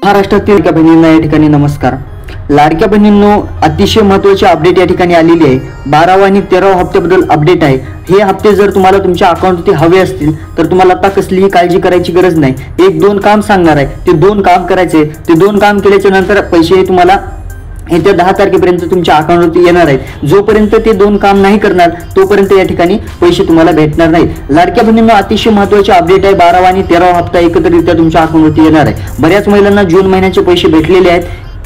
महाराष्ट्रातील लाडक्या बहिणींना या ठिकाणी नमस्कार। लाडक्या बहिणींनो, अतिशय महत्त्वाची अपडेट या ठिकाणी आलेली आहे। 12वा आणि 13वा हप्त्याबद्दल अपडेट आहे। हे हप्ते जर तुम्हाला तुमच्या अकाउंटवरती हवे असतील तर तुम्हाला आता कसलीही काळजी करायची गरज नाही। एक दोन काम सांगणार आहे, ते दोन काम करायचे। ते दोन काम केल्याच्या नंतर पैसे तुम्हाला येत्या 10 तारखेपर्यंत तुमच्या अकाउंटवरती येणार आहेत। जोपर्यंत ते दोन काम नाही करणार तोपर्यंत या ठिकाणी पैसे तुम्हाला भेटणार नाहीत। लाडक्या बहिणींना अतिशय महत्त्वाची अपडेट आहे। 12वा आणि 13वा हप्ता एकत्रितरित्या तुमच्या अकाउंटवरती येणार आहे। बऱ्याच महिलांना जून महिन्याचे पैसे भेटलेले आहेत।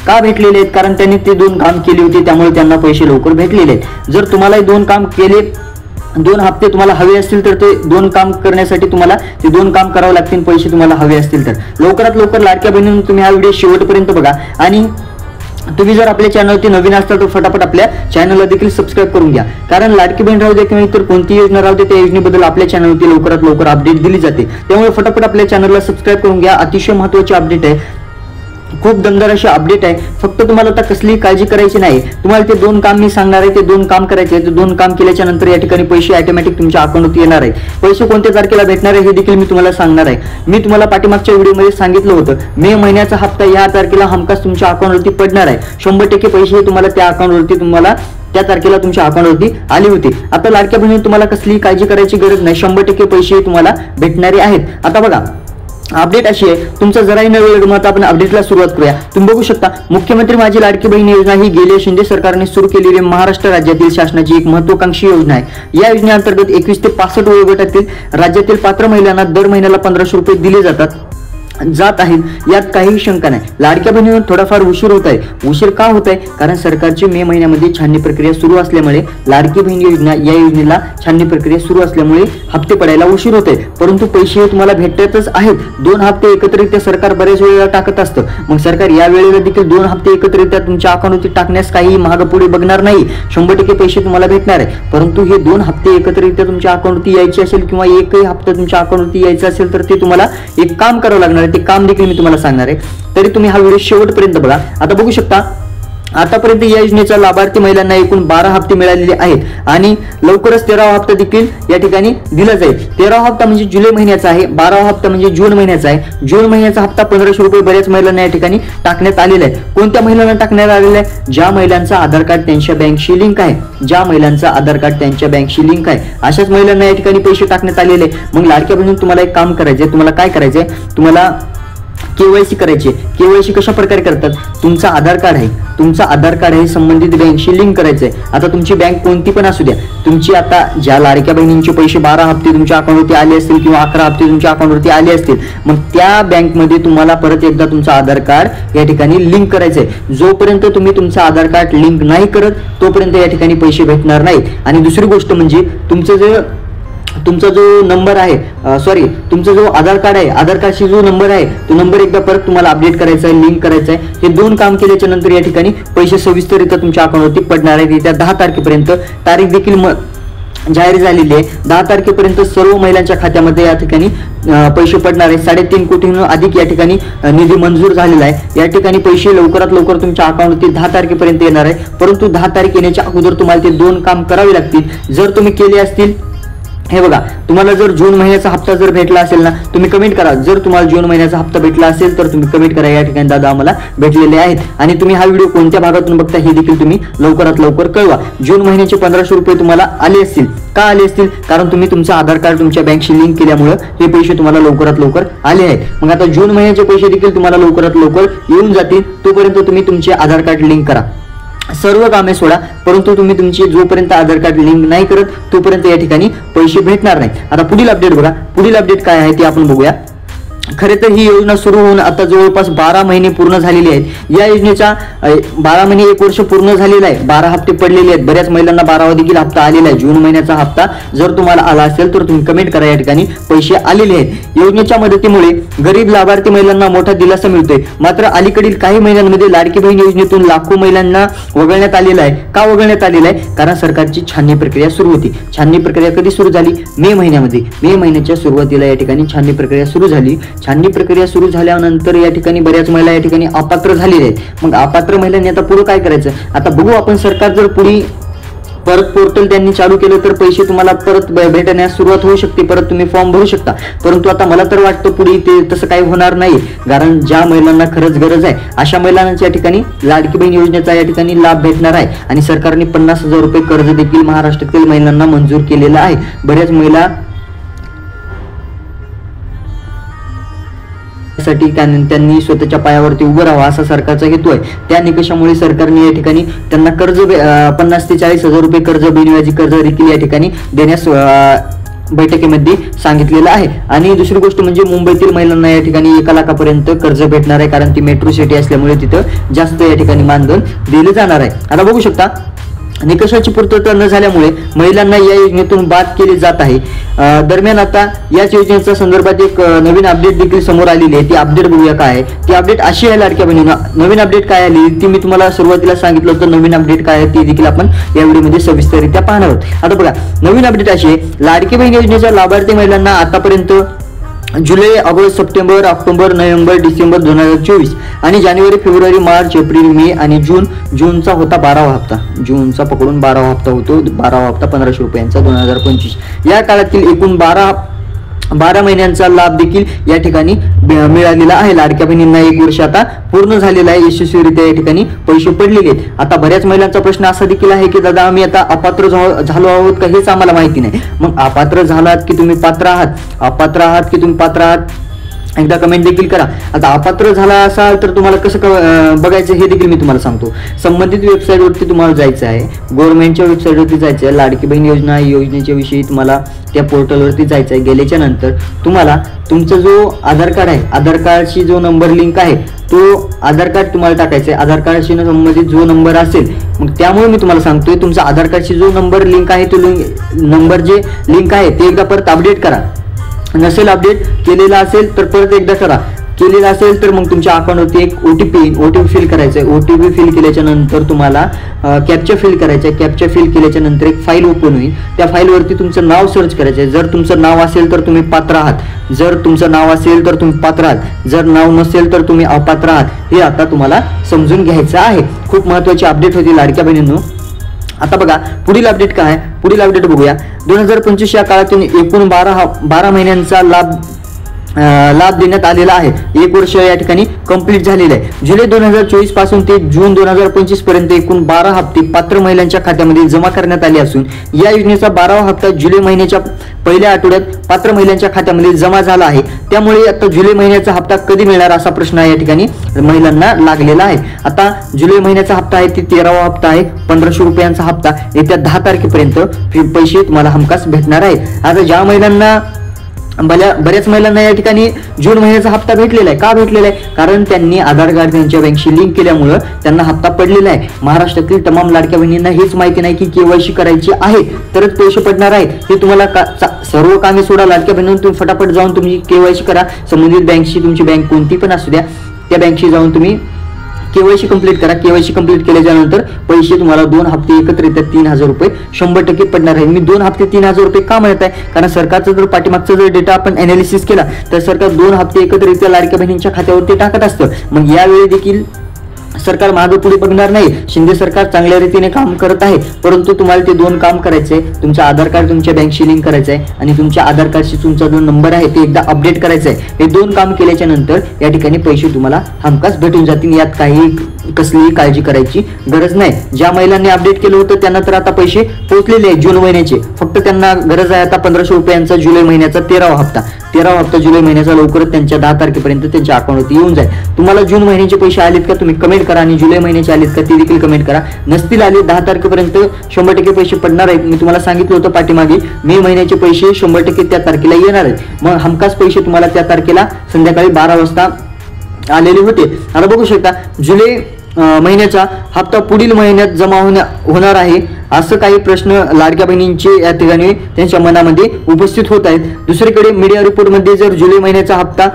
का भेटलेले आहेत? कारण त्यांनी ते दोन काम केले होते, त्यामुळे त्यांना पैसे लवकर भेटलेले आहेत। जर तुम्हाला दोन काम केले, दोन हप्ते तुम्हाला हवे असतील तर ते दोन काम करण्यासाठी तुम्हाला ते दोन काम करावे लागतील। पैसे तुम्हाला हवे असतील तर लवकरात लवकर लाडक्या बहिणींनो तुम्ही हा व्हिडिओ शेवटपर्यंत बघा। आणि तुम्ही जर आपल्या चॅनलवरती नवीन असाल तर फटाफट आपल्या चॅनलला देखील सबस्क्राइब करून घ्या। कारण लाडकी बहीण राहू दे किंवा इतर कोणती योजना राहू दे, त्या योजनेबद्दल आपल्या चॅनलवरती लवकरात लवकर अपडेट दिली जाते। त्यामुळे फटाफट आपल्या चॅनलला सबस्क्राइब करून घ्या। अतिशय महत्त्वाची अपडेट आहे, खूप दमदार अशी अपडेट आहे। फक्त तुम्हाला आता कसलीही काळजी करायची नाही। तुम्हाला ते दोन काम मी सांगणार आहे, ते दोन काम करायचे। ते दोन काम केल्याच्या नंतर या ठिकाणी पैसे ऑटोमॅटिक तुमच्या अकाउंटवरती येणार आहेत। पैसे कोणत्या तारखेला भेटणार आहे हे देखील मी तुम्हाला सांगणार आहे। मी तुम्हाला पाठीमागच्या व्हिडिओमध्ये सांगितलं होतं, मे महिन्याचा हप्ता या तारखेला हमखास तुमच्या अकाउंटवरती पडणार आहे। 100% पैसे तुम्हाला त्या अकाउंटवरती तुम्हाला त्या तारखेला तुमच्या अकाउंटवरती आले होते। आता लाडक्या बहिणी तुम्हाला कसलीही काळजी करायची गरज नाही। 100% पैसे तुम्हाला भेटणारे आहेत। आता बघा, अपडेट अशी आहे, तुमचा जराही न वेळ गमावता आपण अपडेटला सुरुवात करूया। तुम्ही बघू शकता, मुख्यमंत्री माझी लाडकी बहीण योजना ही गेल्या शिंदे सरकारने सुरू केलेली महाराष्ट्र राज्यातील शासनाची एक महत्त्वाकांक्षी योजना आहे। या योजनेअंतर्गत 21 ते 65 वयोगटातील राज्यातील पात्र महिलांना दर महिन्याला 1500 रुपये दिले जात आहेत। यात काही शंका नाही। लाडक्या बहिणीवर थोडाफार उशीर होत आहे। उशीर का होत आहे? कारण सरकारची मे महिन्यामध्ये छाननी प्रक्रिया सुरू असल्यामुळे लाडकी बहीण योजना या योजनेला छाननी प्रक्रिया सुरू असल्यामुळे हप्ते पडायला उशीर होते। परंतु पैसे तुम्हाला भेटतच आहेत। दोन हप्ते एकत्रितरित्या सरकार बरेच वेळेला टाकत असतं। मग सरकार या वेळेला देखील दोन हप्ते एकत्रितरित्या तुमच्या अकाउंटवरती टाकण्यास काही मागे पुढे बघणार नाही। 100% पैसे तुम्हाला भेटणार आहे। परंतु हे दोन हप्ते एकत्रितरित्या तुमच्या अकाउंटवरती यायचे असेल किंवा एकही हप्ता तुमच्या अकाउंटवरती यायचा असेल तर ते तुम्हाला एक काम करावं लागणार आहे। ते काम देखील मी तुम्हाला सांगणार आहे, तरी तुम्ही हा व्हिडिओ शेवटपर्यंत बघा। आता बघू शकता, आतापर्यंत या योजनेच्या लाभार्थी महिलांना एकूण 12 हप्ते मिळालेले आहेत आणि लवकरच 13वा हप्ता देखील या ठिकाणी दिला जाईल। 13वा हप्ता म्हणजे जुलै महिन्याचा आहे, 12वा हप्ता म्हणजे जून महिन्याचा आहे। जून महिन्याचा हप्ता 1500 रुपये बऱ्याच महिलांना या ठिकाणी टाकण्यात आलेला आहे। कोणत्या महिलांना टाकण्यात आलेला आहे? ज्या महिलांचा आधार कार्ड त्यांच्या बँकशी लिंक आहे, ज्या महिलांचा आधार कार्ड त्यांच्या बँकशी लिंक आहे, अशाच महिलांना या ठिकाणी पैसे टाकण्यात आलेले आहे। मग लाडक्या बहिणींनो तुम्हाला एक काम करायचंय। तुम्हाला काय करायचंय? तुम्हाला केवायसी करायची। केवायसी कशा प्रकारे करतात? तुमचा आधार कार्ड आहे, तुमचा आधार कार्ड आहे संबंधित बँकशी लिंक करायचंय। आता तुमची बँक कोणती पण असू द्या, तुमची आता ज्या लाडक्या बहिणींचे पैसे 12 हप्ते तुमच्या अकाउंटवरती आले असतील किंवा 11 हप्ते तुमच्या अकाउंटवरती आले असतील, मग त्या बँकमध्ये तुम्हाला परत एकदा तुमचं आधार कार्ड या ठिकाणी लिंक करायचंय। जोपर्यंत तुम्ही तुमचं आधार कार्ड लिंक नाही करत तोपर्यंत या ठिकाणी पैसे भेटणार नाहीत। आणि दुसरी गोष्ट म्हणजे तुमचा जो नंबर आहे, तुमचा जो आधार कार्ड आहे, आधार कार्डशी जो नंबर आहे तो नंबर एकदा परत तुम्हाला अपडेट करायचा आहे, लिंक करायचा आहे। हे दोन काम केल्याच्या नंतर या ठिकाणी पैसे सविस्तररित्या तुमच्या अकाउंटवरती पडणार आहेत। येत्या 10 तारखेपर्यंत तारीख देखील जाहीर झालेली आहे। 10 तारखेपर्यंत सर्व महिलांच्या खात्यामध्ये या ठिकाणी पैसे पडणार आहेत। 3.5 कोटींहून अधिक या ठिकाणी निधी मंजूर झालेला आहे। या ठिकाणी पैसे लवकरात लवकर तुमच्या अकाउंटवरती 10 तारखेपर्यंत येणार आहे। परंतु 10 तारीख येण्याच्या अगोदर तुम्हाला ते दोन काम करावे लागतील। जर तुम्ही केले असतील, हे बघा, तुम्हाला जर जून महिन्याचा हप्ता जर भेटला असेल ना, तुम्ही कमेंट करा। जर तुम्हाला जून महिन्याचा हप्ता भेटला असेल तर तुम्ही कमेंट करा, या ठिकाणी दादा आम्हाला भेटलेले आहेत। आणि तुम्ही हा व्हिडिओ कोणत्या भागातून बघता हे देखील तुम्ही लवकरात लवकर कळवा। जून महिन्याचे 1500 रुपये तुम्हाला आले असतील। का आले असतील? कारण तुम्ही तुमचं आधार कार्ड तुमच्या बँकशी लिंक केल्यामुळे हे पैसे तुम्हाला लवकरात लवकर आले आहेत। मग आता जून महिन्याचे पैसे देखील तुम्हाला लवकरात लवकर येऊन जातील। तोपर्यंत तुम्ही तुमचे आधार कार्ड लिंक करा। सर्व कामे सोडा, परंतु तुम्ही तुमची जोपर्यंत आधार कार्ड लिंक नाही करत तोपर्यंत या ठिकाणी पैसे भेटणार नाही। आता पुढील अपडेट बघा, पुढील अपडेट काय आहे ते आपण बघूया। खरे तर ही योजना सुरू होऊन आता जवळपास 12 महिने पूर्ण झालेले आहेत। या योजनेचा 12 महिने 1 वर्ष पूर्ण झालेला आहे। 12 हप्ते पडलेले आहेत। बऱ्याच महिलांना 12वा देखील हप्ता आलेला आहे। जून महिन्याचा हप्ता जर तुम्हाला आला असेल तर तुम्ही कमेंट करा, या ठिकाणी पैसे आलेले आहेत। योजनेच्या मदतीमुळे गरीब लाभार्थी महिलांना मोठा दिलासा मिळतोय। मात्र अलीकडील काही महिन्यांमध्ये लाडकी बहीण योजनेतून लाखो महिलांना वगळण्यात आलेला आहे। का वगळण्यात आलेला आहे? कारण सरकारची छाननी प्रक्रिया सुरू होती। छाननी प्रक्रिया कधी सुरू झाली? मे महिन्यामध्ये। मे महिन्याच्या सुरुवातीला या ठिकाणी छाननी प्रक्रिया सुरू झाली। छाननी प्रक्रिया सुरू झाल्यानंतर या ठिकाणी बऱ्याच महिला या ठिकाणी अपात्र झालेल्या आहेत। मग अपात्र महिलांनी आता पुढे काय करायचं? आता बघू आपण। सरकार जर पुढे परत पोर्टल त्यांनी चालू केलं तर पैसे तुम्हाला परत भेटण्यास सुरुवात होऊ शकते, परत तुम्ही फॉर्म भरू शकता. परंतु आता मला तर वाटतं पुढे ते तसं काही होणार नाही, कारण ज्या महिलांना खरंच गरज आहे अशा महिलांच्या ठिकाणी लाडकी बहीण योजनेचा या ठिकाणी लाभ भेटणार आहे. आणि सरकारने 50,000 रुपये कर्ज देखील महाराष्ट्रातील महिलांना मंजूर केलेलं आहे. बऱ्याच महिला साठी त्यांनी स्वतःच्या पायावरती उभं राहावं असा सरकारचा हेतू आहे. त्या निकषामुळे सरकारने या ठिकाणी त्यांना कर्ज 50,000 ते 40,000 रुपये कर्ज बिनव्याजी कर्ज देखील या ठिकाणी देण्यास बैठकीमध्ये सांगितलेलं आहे. आणि दुसरी गोष्ट म्हणजे मुंबईतील महिलांना या ठिकाणी 1 लाखापर्यंत कर्ज भेटणार आहे, कारण ती मेट्रो सिटी असल्यामुळे तिथं जास्त या ठिकाणी मानधन दिले जाणार आहे. आता बघू शकता निकषाची पूर्तता न झाल्यामुळे महिलांना या योजनेतून बाद केले जात आहे. दरम्यान आता याच योजनेच्या संदर्भात एक नवीन अपडेट देखील समोर आलेली आहे. ती अपडेट बघूया काय आहे. ती अपडेट अशी आहे लाडक्या बहिणींना, नवीन अपडेट काय आली ती मी तुम्हाला सुरुवातीला सांगितलं होतं. नवीन अपडेट काय आहे ती देखील आपण या व्हिडिओमध्ये सविस्तररित्या पाहणार आहोत. आता बघा नवीन अपडेट अशी आहे, लाडकी बहीण योजनेच्या लाभार्थी महिलांना आतापर्यंत जुलै, ऑगस्ट, सप्टेंबर, ऑक्टोबर, नोव्हेंबर, डिसेंबर 2024 आणि जानेवारी, फेब्रुवारी, मार्च, एप्रिल, मे आणि जूनचा होता 12वा हप्ता. जूनचा पकडून 12वा हप्ता होतो. 12वा हप्ता 1,500 रुपयांचा 2025. या काळातील एकूण 12 महिन्यांचा लाभ देखील या ठिकाणी मिळालेला आहे. लाडक्या बहिणींना 1 वर्ष आता पूर्ण झालेलं आहे, यशस्वीरित्या या ठिकाणी पैसे पडलेले आहेत. आता बऱ्याच महिलांचा प्रश्न असा देखील आहे की दादा आम्ही आता अपात्र झालो आहोत का हेच आम्हाला माहिती नाही. मग अपात्र झालात की तुम्ही पात्र आहात, अपात्र आहात की तुम्ही पात्र आहात, एकदा कमेंट देखील करा. आता अपात्र झाला असाल तर तुम्हाला कसं बघायचं हे देखील मी तुम्हाला सांगतो. संबंधित वेबसाईटवरती तुम्हाला जायचं आहे, गव्हर्नमेंटच्या वेबसाईटवरती जायचं आहे. लाडकी बहीण योजना योजनेच्या विषयी तुम्हाला त्या पोर्टलवरती जायचं आहे. गेल्याच्या नंतर तुम्हाला तुमचा जो आधार कार्ड आहे, आधार कार्डशी जो नंबर लिंक आहे तो आधार कार्ड तुम्हाला टाकायचा आहे. आधार कार्डशी संबंधित जो नंबर असेल, मग त्यामुळे मी तुम्हाला सांगतोय तुमचा आधार कार्डशी जो नंबर लिंक आहे तो नंबर जे लिंक आहे ते एकदा परत अपडेट करा. नसेल अपडेट केलेला असेल तर परत एकदा करा. केलेला असेल तर मग तुमच्या अकाउंटवरती एक ओटीपी फिल करायचं आहे. ओटीपी फिल केल्याच्या नंतर तुम्हाला कॅप्चा फिल करायचं आहे. कॅप्चा फिल केल्याच्या नंतर एक फाईल ओपन होईल. त्या फाईलवरती तुमचं नाव सर्च करायचं आहे. जर तुमचं नाव असेल तर तुम्ही पात्र आहात, जर तुमचं नाव असेल तर तुम्ही पात्र आहात, जर नाव नसेल तर तुम्ही अपात्र आहात. हे आता तुम्हाला समजून घ्यायचं आहे. खूप महत्त्वाची अपडेट होती लाडक्या बहिणींनो. आता बघा पुढील अपडेट काय आहे, पुढील अपडेट बघूया. 2025 या काळातून एकूण 12 महिन्यांचा लाभ देण्यात आलेला आहे. 1 वर्ष या ठिकाणी कंप्लीट झालेलं आहे. जुलै 2024 पासून ते जून 2025 पर्यंत एकूण 12 हप्ते पात्र महिलांच्या खात्यामध्ये जमा करण्यात आले असून या योजनेचा 12वा हप्ता जुलै महिन्याच्या पहिल्या आठवड्यात पात्र महिलांच्या खात्यामध्ये जमा झाला आहे. त्यामुळे आता जुलै महिन्याचा हप्ता कधी मिळणार असा प्रश्न या ठिकाणी महिलांना लागलेला आहे. आता जुलै महिन्याचा हप्ता आहे ती 13वा हप्ता आहे. 1,500 रुपयांचा हप्ता येत्या 10 तारखेपर्यंत पैसे तुम्हाला हमखास भेटणार आहेत. आता ज्या महिलांना बऱ्याच महिलांना या ठिकाणी जून महिन्याचा हप्ता भेटलेला आहे. का भेटलेला आहे? कारण त्यांनी आधार कार्ड त्यांच्या बँकशी लिंक केल्यामुळे त्यांना हप्ता पडलेला आहे. महाराष्ट्रातील तमाम लाडक्या बहिणींना हेच माहिती नाही की केवायसी करायची आहे तरच पैसे पडणार आहेत. हे तुम्हाला सर्व कामे सोडा, लाडक्या बहिणींना तुम्ही फटाफट जाऊन तुम्ही केवायसी करा. संबंधित बँकशी, तुमची बँक कोणती पण असू द्या, त्या बँकशी जाऊन तुम्ही केवायसी कंप्लीट करा. केवायसी कंप्लीट केल्याच्या नंतर पैसे तुम्हाला 2 हप्ते एकत्र येतात 3,000 रुपये 100% पडणार आहे. मी 2 हप्ते 3,000 रुपये का म्हणत आहे? कारण सरकारचा जर पाठीमागचा जर डेटा आपण अनालिसिस केला तर सरकार 2 हप्ते एकत्रित लाडक्या बहिणींच्या खात्यावरती टाकत असतं. मग यावेळी देखील सरकार मागे पुढे बघणार नाही. शिंदे सरकार चांगल्या रीतीने काम करत आहे, परंतु तुम्हाला ते 2 काम करायचे आहे. तुमचं आधार कार्ड तुमच्या बँकशी लिंक करायचं आहे आणि तुमच्या आधार कार्डशी तुमचा जो नंबर आहे ते एकदा अपडेट करायचा आहे. हे 2 काम केल्याच्या नंतर या ठिकाणी पैसे तुम्हाला हमखास भेटून जातील. यात काही कसलीही काळजी करायची गरज नाही. ज्या महिलांनी अपडेट केलं होतं त्यांना तर आता पैसे पोहोचलेले आहेत जून महिन्याचे. फक्त त्यांना गरज आहे आता 1,500 रुपयांचा जुलै महिन्याचा 13वा हप्ता जुलै महिन्याचा लवकरच त्यांच्या 10 तारखेपर्यंत त्यांच्या अकाउंटवरती येऊन जाईल. तुम्हाला जून महिन्याचे पैसे आलेत का तुम्ही कमेंट करा आणि जुलै महिन्याचे आलेत का ते देखील कमेंट करा. नसतील आले 10 तारखेपर्यंत 100% पैसे पडणार आहेत. मी तुम्हाला सांगितलं होतं पाठीमागे मे महिन्याचे पैसे 100% त्या तारखेला येणार आहेत. मग हमखास पैसे तुम्हाला त्या तारखेला संध्याकाळी 12 वाजता आलेले होते. आता बघू शकता जुलै महिन्याचा हप्ता पुढील महिन्यात जमा होणार आहे असं काही प्रश्न लाडक्या बहिणींचे या ठिकाणी त्यांच्या मनामध्ये उपस्थित होत आहेत. दुसरीकडे मीडिया रिपोर्टमध्ये जर जुलै महिन्याचा हप्ता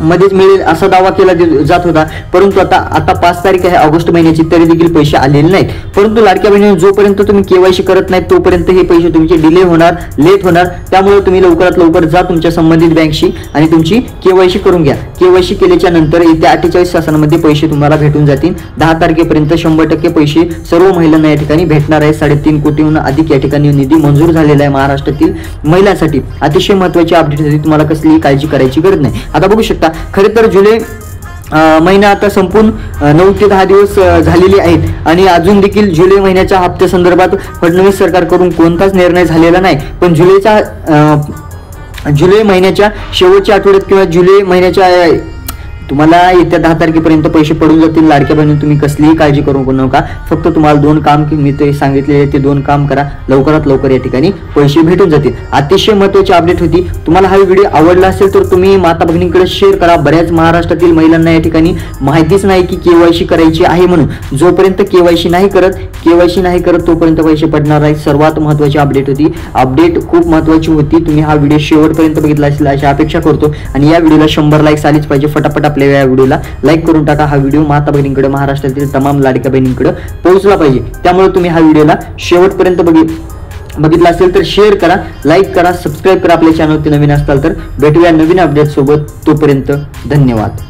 मध्येच मिळेल असा दावा केला जात होता, परंतु आता 5 तारीख आहे ऑगस्ट महिन्याची, तरी देखील पैसे आलेले नाहीत. परंतु लाडक्या बहिणींनो, जोपर्यंत तुम्ही केवायसी करत नाही तोपर्यंत हे पैसे तुमचे डिले होणार, लेट होणार. त्यामुळे तुम्ही लवकरात लवकर जा तुमच्या संबंधित बँकशी आणि तुमची केवायसी करून घ्या. केवायसी केल्याच्या नंतर येत्या 48 तासांमध्ये पैसे तुम्हाला भेटून जातील. 10 तारखेपर्यंत 100% पैसे सर्व महिलांना या ठिकाणी भेटणार आहे. 3.5 कोटीहून अधिक या ठिकाणी निधी मंजूर झालेला आहे महाराष्ट्रातील महिलांसाठी. अतिशय महत्त्वाची अपडेट, तुम्हाला कसलीही काळजी करायची गरज नाही. आता बघू शकता, खरे तर जुलै महिना आता संपून 9 ते 10 दिवस झालेले आहेत आणि अजून देखील जुलै महिन्याच्या हप्त्या संदर्भात फडणवीस सरकारकडून कोणताच निर्णय झालेला नाही. पण जुलै महिन्याच्या शेवटच्या आठवड्यात किंवा जुलै महिन्याच्या तुम्हाला येत्या 10 तारखेपर्यंत पैसे पडून जातील. लाडक्या बहिणी, तुम्ही कसलीही काळजी करू नका. फक्त तुम्हाला 2 काम मी ते सांगितलेले ते 2 काम करा, लवकरात लवकर या ठिकाणी पैसे भेटून जातील. अतिशय महत्त्वाची अपडेट होती. तुम्हाला हा व्हिडिओ आवडला असेल तर तुम्ही माता भगिनींकडे शेअर करा. बऱ्याच महाराष्ट्रातील महिलांना या ठिकाणी माहितीच नाही की केवायसी करायची आहे म्हणून. जोपर्यंत केवायसी नाही करत तोपर्यंत पैसे पडणार नाहीत. सर्वात महत्त्वाची अपडेट होती. अपडेट खूप महत्त्वाची होती. तुम्ही हा व्हिडिओ शेवटपर्यंत बघितला असेल अशी अपेक्षा करतो आणि या व्हिडिओला 100 लाईक्स आलीच पाहिजे. फटाफट आपल्या या व्हिडिओला लाईक करून टाका. हा व्हिडिओ माता बहिणींकडे, महाराष्ट्रातील तमाम लाडक्या बहिणींकडे पोहोचला पाहिजे. त्यामुळे तुम्ही हा व्हिडिओला शेवटपर्यंत बघितला असेल तर शेअर करा, लाईक करा, सबस्क्राईब करा. आपल्या चॅनलवरती नवीन असाल तर भेटूया नवीन अपडेट सोबत. तोपर्यंत धन्यवाद.